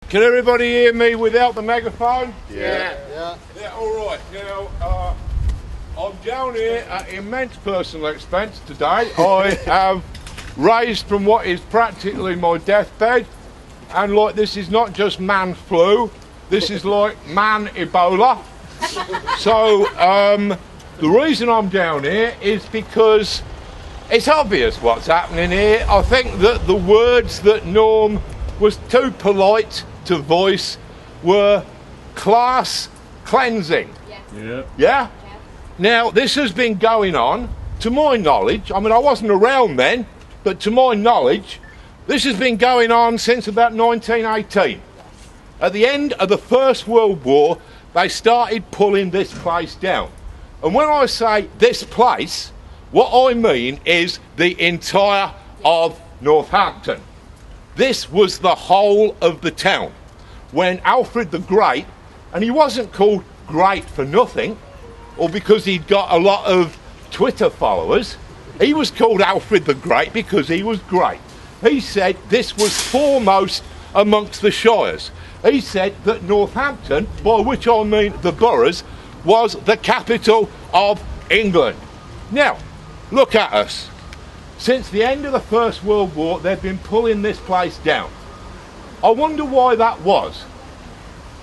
Can everybody hear me without the megaphone? Yeah. Yeah, all right. Now, I'm down here at immense personal expense today. I have raised from what is practically my deathbed, and like this is not just man flu, this is like man Ebola. So, the reason I'm down here is because it's obvious what's happening here. I think that the words that Norm was too polite to voice were class cleansing. Yeah? Now, this has been going on, to my knowledge, I mean, I wasn't around then, but to my knowledge, this has been going on since about 1918. At the end of the First World War, they started pulling this place down. And when I say this place, what I mean is the entire of Northampton. This was the whole of the town. When Alfred the Great, and he wasn't called Great for nothing, or because he'd got a lot of Twitter followers, he was called Alfred the Great because he was great. He said this was foremost amongst the shires. He said that Northampton, by which I mean the boroughs, was the capital of England. Now, look at us. Since the end of the First World War, they've been pulling this place down. I wonder why that was.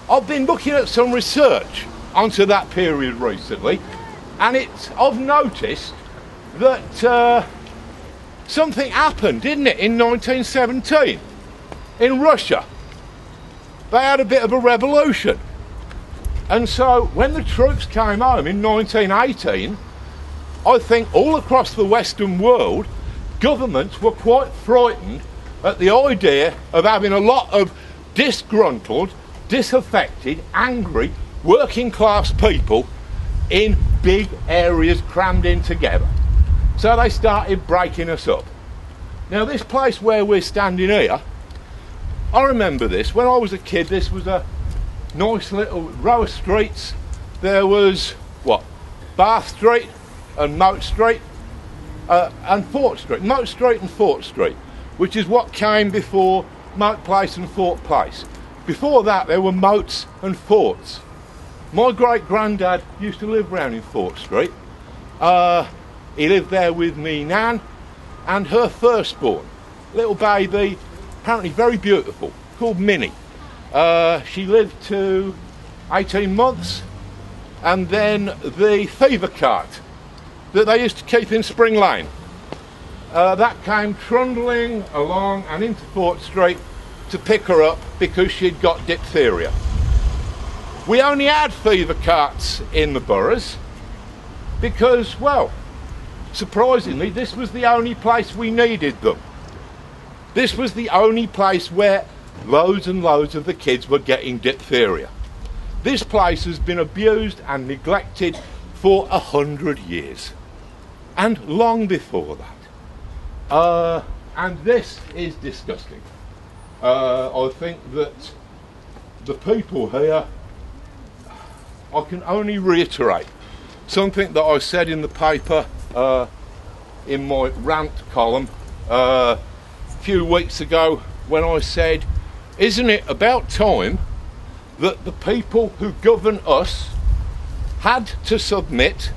I've been looking at some research onto that period recently, and I've noticed that something happened, didn't it, in 1917 in Russia. They had a bit of a revolution. And so when the troops came home in 1918, I think all across the Western world, governments were quite frightened at the idea of having a lot of disgruntled, disaffected, angry, working class people in big areas crammed in together. So they started breaking us up. Now this place where we're standing here, I remember this. When I was a kid, this was a nice little row of streets. There was, Bath Street and Moat Street and Fort Street. Moat Street and Fort Street, which is what came before Moat Place and Fort Place. Before that, there were moats and forts. My great-granddad used to live round in Fort Street. He lived there with me nan and her firstborn, little baby, apparently very beautiful, called Minnie. She lived to 18 months, and then the fever cart that they used to keep in Spring Lane, that came trundling along and into Fort Street to pick her up because she'd got diphtheria. We only had fever carts in the boroughs because, well, surprisingly, this was the only place we needed them. This was the only place where loads and loads of the kids were getting diphtheria. This place has been abused and neglected for 100 years, and long before that. And this is disgusting. I think that the people here, I can only reiterate something that I said in the paper in my rant column a few weeks ago when I said, isn't it about time that the people who govern us had to submit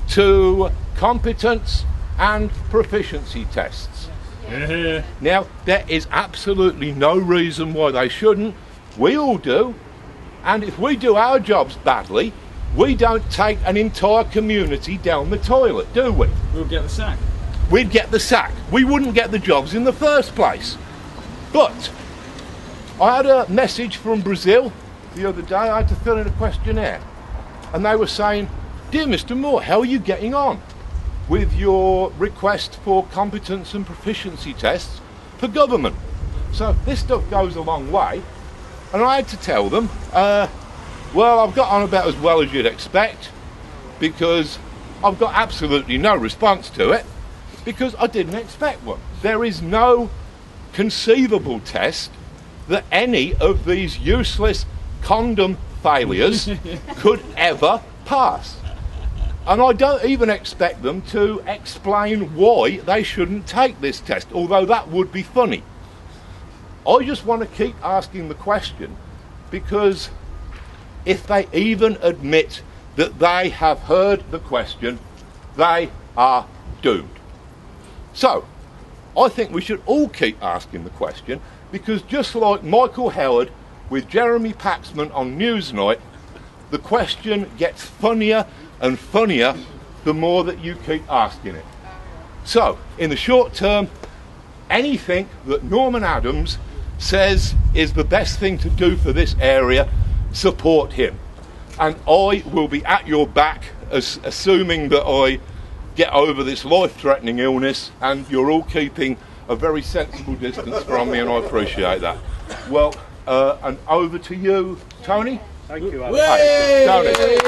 to competence and proficiency tests? Now, there is absolutely no reason why they shouldn't. We all do. And if we do our jobs badly, we don't take an entire community down the toilet, do we? We'll get the sack. We'd get the sack. We wouldn't get the jobs in the first place. But I had a message from Brazil the other day. I had to fill in a questionnaire. And they were saying, "Dear Mr. Moore, how are you getting on with your request for competence and proficiency tests for government?" So this stuff goes a long way. And I had to tell them, well, I've got on about as well as you'd expect, because I've got absolutely no response to it, because I didn't expect one. There is no conceivable test that any of these useless condom failures could ever pass. And I don't even expect them to explain why they shouldn't take this test, although that would be funny. I just want to keep asking the question, because if they even admit that they have heard the question, they are doomed. So, I think we should all keep asking the question, because just like Michael Howard with Jeremy Paxman on Newsnight, the question gets funnier and funnier the more that you keep asking it. So, in the short term, anything that Norman Adams says is the best thing to do for this area, support him. And I will be at your back, assuming that I get over this life-threatening illness, and you're all keeping a very sensible distance from me, and I appreciate that. Well, and over to you, Tony. Thank you, Hey, Tony.